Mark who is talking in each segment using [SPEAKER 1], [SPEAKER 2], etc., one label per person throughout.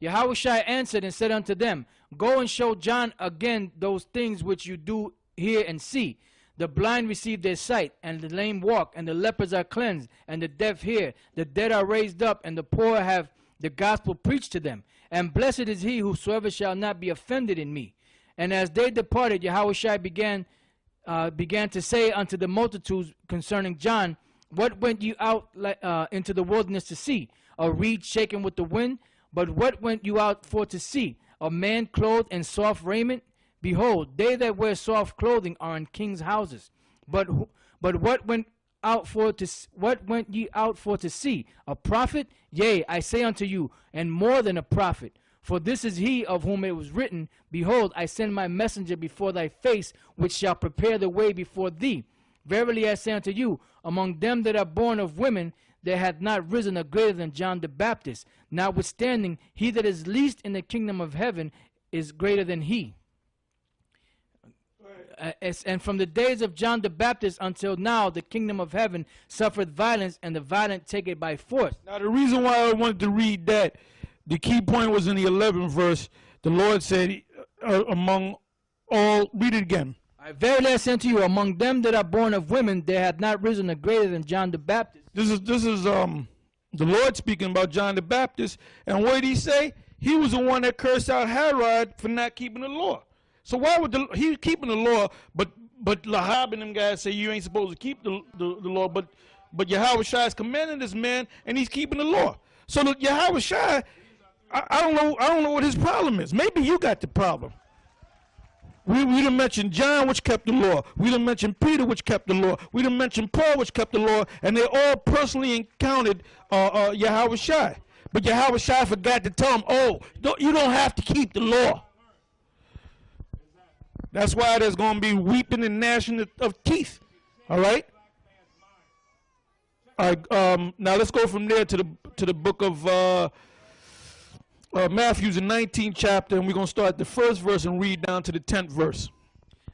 [SPEAKER 1] Yahushua answered and said unto them, Go and show John again those things which you do hear and see. The blind receive their sight, and the lame walk, and the lepers are cleansed, and the deaf hear. The dead are raised up, and the poor have the gospel preached to them. And blessed is he whosoever shall not be offended in me. And as they departed, Yahushua began to say unto the multitudes concerning John, What went you out into the wilderness to see? A reed shaken with the wind? But what went you out for to see? A man clothed in soft raiment? Behold, they that wear soft clothing are in kings' houses. But what went ye out for to see? A prophet? Yea, I say unto you, and more than a prophet. For this is he of whom it was written, Behold, I send my messenger before thy face, which shall prepare the way before thee. Verily I say unto you, among them that are born of women, there hath not risen a greater than John the Baptist. Notwithstanding, he that is least in the kingdom of heaven is greater than he. And from the days of John the Baptist until now, the kingdom of heaven suffereth violence, and the violent take it by force.
[SPEAKER 2] Now, the reason why I wanted to read that, the key point was in the 11th verse. The Lord said, among all, read it again.
[SPEAKER 1] Verily I say unto you, among them that are born of women, there hath not risen a greater than John the Baptist.
[SPEAKER 2] This is the Lord speaking about John the Baptist. And what did he say? He was the one that cursed out Herod for not keeping the law. So why would he keeping the law, but Lahab and them guys say you ain't supposed to keep the law, but Yahushua is commanding this man and he's keeping the law. So the Yahushua, I don't know what his problem is. Maybe you got the problem. We done mentioned John, which kept the law. We done mentioned Peter, which kept the law. We done mentioned Paul, which kept the law, and they all personally encountered Yahushua. But Yahushua forgot to tell them, you don't have to keep the law. That's why there's going to be weeping and gnashing of teeth. All right? All right. Now let's go from there to the book of Matthew, the 19th chapter, and we're going to start the first verse and read down to the 10th verse.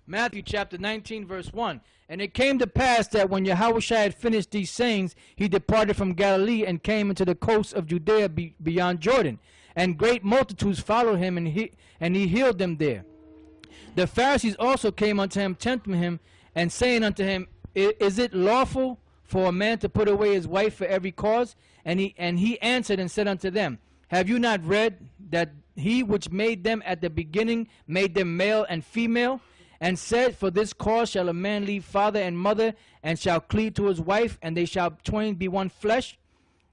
[SPEAKER 1] Matthew chapter 19, verse 1. And it came to pass that when Yahushua had finished these sayings, he departed from Galilee and came into the coast of Judea beyond Jordan. And great multitudes followed him, and he healed them there. The Pharisees also came unto him, tempting him, and saying unto him, Is it lawful for a man to put away his wife for every cause? And he answered and said unto them, Have you not read that he which made them at the beginning made them male and female? And said, For this cause shall a man leave father and mother, and shall cleave to his wife, and they shall twain be one flesh?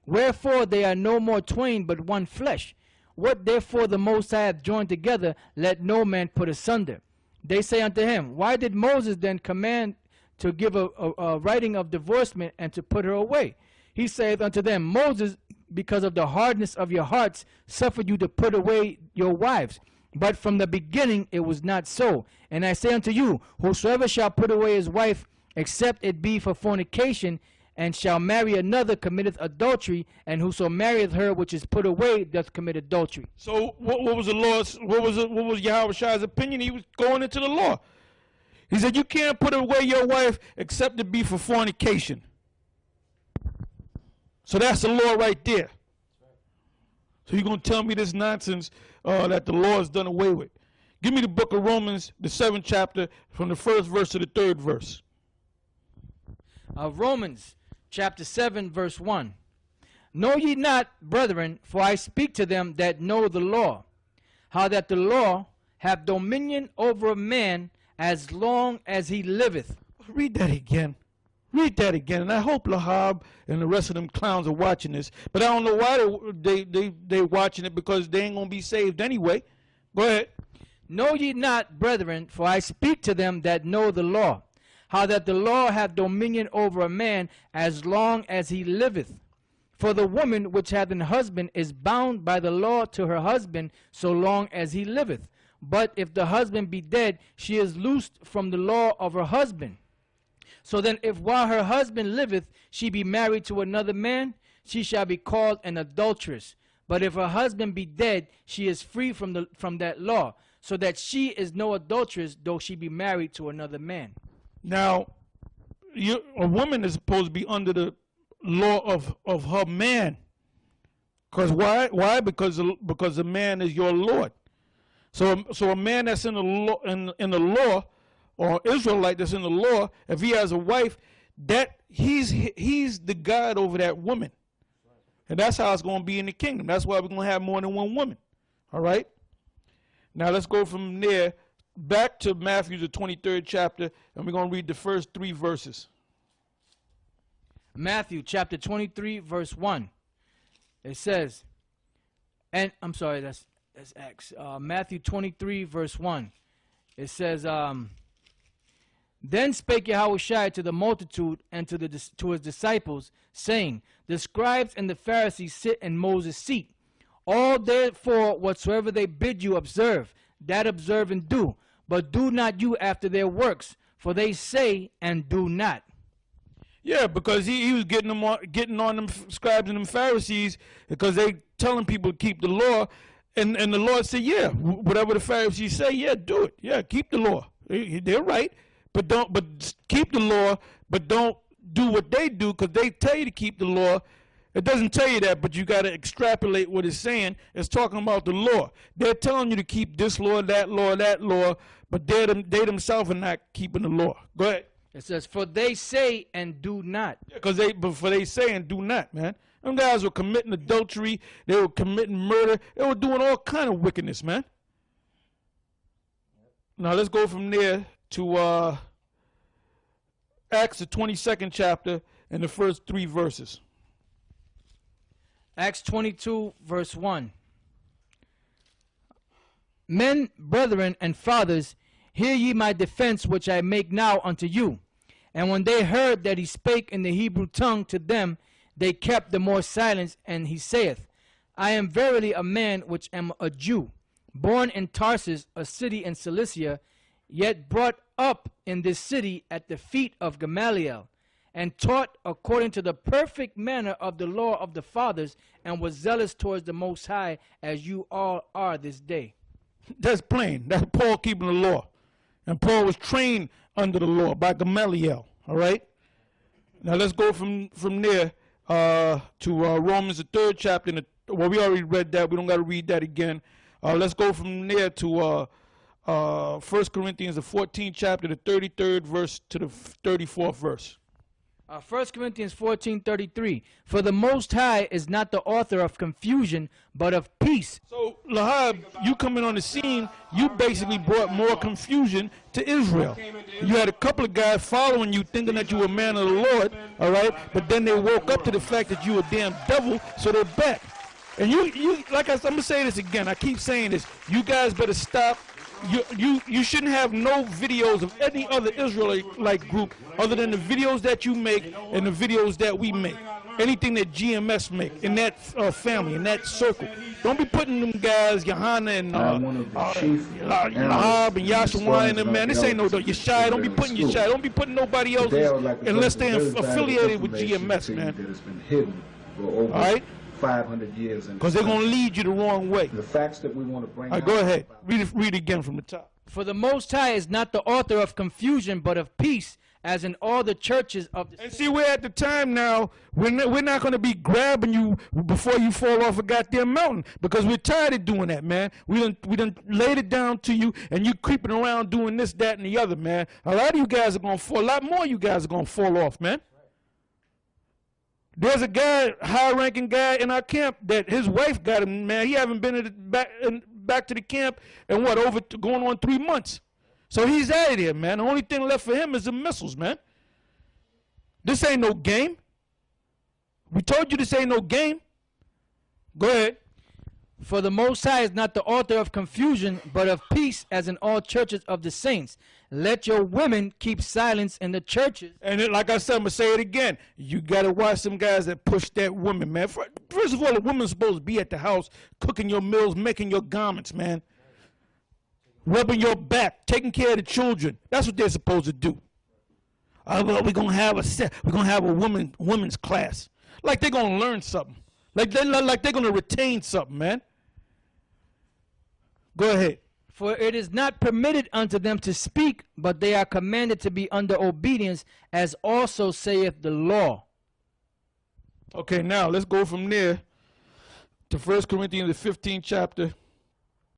[SPEAKER 1] Wherefore they are no more twain, but one flesh. What therefore the Most High hath joined together, let no man put asunder. They say unto him, Why did Moses then command to give a writing of divorcement and to put her away? He saith unto them, Moses, because of the hardness of your hearts, suffered you to put away your wives. But from the beginning it was not so. And I say unto you, whosoever shall put away his wife, except it be for fornication, and shall marry another, committeth adultery, and whoso marrieth her which is put away doth commit adultery.
[SPEAKER 2] So what was the Lord's, what was Yahushua's opinion? He was going into the law. He said, you can't put away your wife except it be for fornication. So that's the law right there. So you're going to tell me this nonsense that the law is done away with. Give me the book of Romans, the 7th chapter, from the 1st verse to the 3rd verse.
[SPEAKER 1] Romans chapter 7, verse 1. Know ye not, brethren, for I speak to them that know the law, how that the law have dominion over a man as long as he liveth.
[SPEAKER 2] Read that again. Read that again. And I hope Lahab and the rest of them clowns are watching this. But I don't know why they're watching it, because they ain't going to be saved anyway. Go ahead.
[SPEAKER 1] Know ye not, brethren, for I speak to them that know the law, how that the law hath dominion over a man as long as he liveth. For the woman which hath an husband is bound by the law to her husband so long as he liveth. But if the husband be dead, she is loosed from the law of her husband. So then if while her husband liveth she be married to another man, she shall be called an adulteress. But if her husband be dead, she is free from that law, so that she is no adulteress, though she be married to another man.
[SPEAKER 2] Now, a woman is supposed to be under the law of her man, Because why? Why? Because the man is your Lord. So a man that's in the law, in the law, or Israelite that's in the law, if he has a wife, that he's the God over that woman, and that's how it's going to be in the kingdom. That's why we're going to have more than one woman. All right. Now let's go from there back to Matthew the 23rd chapter, and we're going to read the first 3 verses.
[SPEAKER 1] Matthew chapter 23 verse 1. It says, and I'm sorry, that's Acts. Matthew 23 verse 1. It says, then spake Yahushua to the multitude and to his disciples, saying, the scribes and the Pharisees sit in Moses' seat. All therefore whatsoever they bid you observe, that observe and do, but do not you after their works, for they say and do not.
[SPEAKER 2] Yeah, because he was getting on them scribes and them Pharisees, because they telling people to keep the law, and the Lord said, yeah, whatever the Pharisees say, yeah, do it. Yeah, keep the law. They're right, but keep the law, but don't do what they do, because they tell you to keep the law. It doesn't tell you that, but you got to extrapolate what it's saying. It's talking about the law. They're telling you to keep this law, that law, but they themselves are not keeping the law. Go ahead.
[SPEAKER 1] It says, for they say and do not.
[SPEAKER 2] Because for they say and do not, man. Them guys were committing adultery. They were committing murder. They were doing all kind of wickedness, man. Now let's go from there to Acts the 22nd chapter and the first 3 verses.
[SPEAKER 1] Acts 22 verse 1. Men, brethren, and fathers, hear ye my defense which I make now unto you. And when they heard that he spake in the Hebrew tongue to them, they kept the more silence. And he saith, I am verily a man which am a Jew, born in Tarsus, a city in Cilicia, yet brought up in this city at the feet of Gamaliel, and taught according to the perfect manner of the law of the fathers, and was zealous towards the Most High, as you all are this day.
[SPEAKER 2] That's plain. That's Paul keeping the law. And Paul was trained under the law by Gamaliel. All right? Now let's go from there to Romans the 3rd chapter. Well, we already read that. We don't got to read that again. Let's go from there to 1 Corinthians the 14th chapter, the 33rd verse to the 34th verse.
[SPEAKER 1] 1 Corinthians 14:33. For the Most High is not the author of confusion, but of peace.
[SPEAKER 2] So, Lahab, you coming on the scene, you basically brought more confusion to Israel. You had a couple of guys following you, thinking that you were a man of the Lord, all right? But then they woke up to the fact that you were a damn devil, so they're back. And you like I'm going to say this again. I keep saying this. You guys better stop. You shouldn't have no videos of any other Israelite group other than the videos that you make and the videos that we make. Anything that GMS make in that family, in that circle. Don't be putting them guys, Johanna and Lahab and Yashawan and them, man. This ain't no Yeshai. Don't be putting Yeshai. Don't be putting nobody else unless they're affiliated with GMS, man. All right?
[SPEAKER 3] 500 years.
[SPEAKER 2] Because they're going to lead you the wrong way.
[SPEAKER 3] The facts that we want to bring
[SPEAKER 2] out. Go ahead. Read again from the top.
[SPEAKER 1] For the Most High is not the author of confusion, but of peace, as in all the churches of the...
[SPEAKER 2] And see, we're at the time now, we're not going to be grabbing you before you fall off a goddamn mountain, because we're tired of doing that, man. We done laid it down to you, and you creeping around doing this, that, and the other, man. A lot of you guys are going to fall, a lot more of you guys are going to fall off, man. There's a guy, high-ranking guy in our camp that his wife got him, man. He haven't been back to the camp in going on 3 months. So he's out of there, man. The only thing left for him is the missiles, man. This ain't no game. We told you this ain't no game. Go ahead.
[SPEAKER 1] For the Most High is not the author of confusion, but of peace, as in all churches of the saints. Let your women keep silence in the churches.
[SPEAKER 2] And like I said, I'm going to say it again. You got to watch some guys that push that woman, man. First of all, a woman's supposed to be at the house, cooking your meals, making your garments, man. Rubbing your back, taking care of the children. That's what they're supposed to do. Well, we're going to have a women's class. Like they're going to learn something. Like they're going to retain something, man. Go ahead.
[SPEAKER 1] For it is not permitted unto them to speak, but they are commanded to be under obedience, as also saith the law.
[SPEAKER 2] Okay, now let's go from there to 1 Corinthians, the 15th chapter,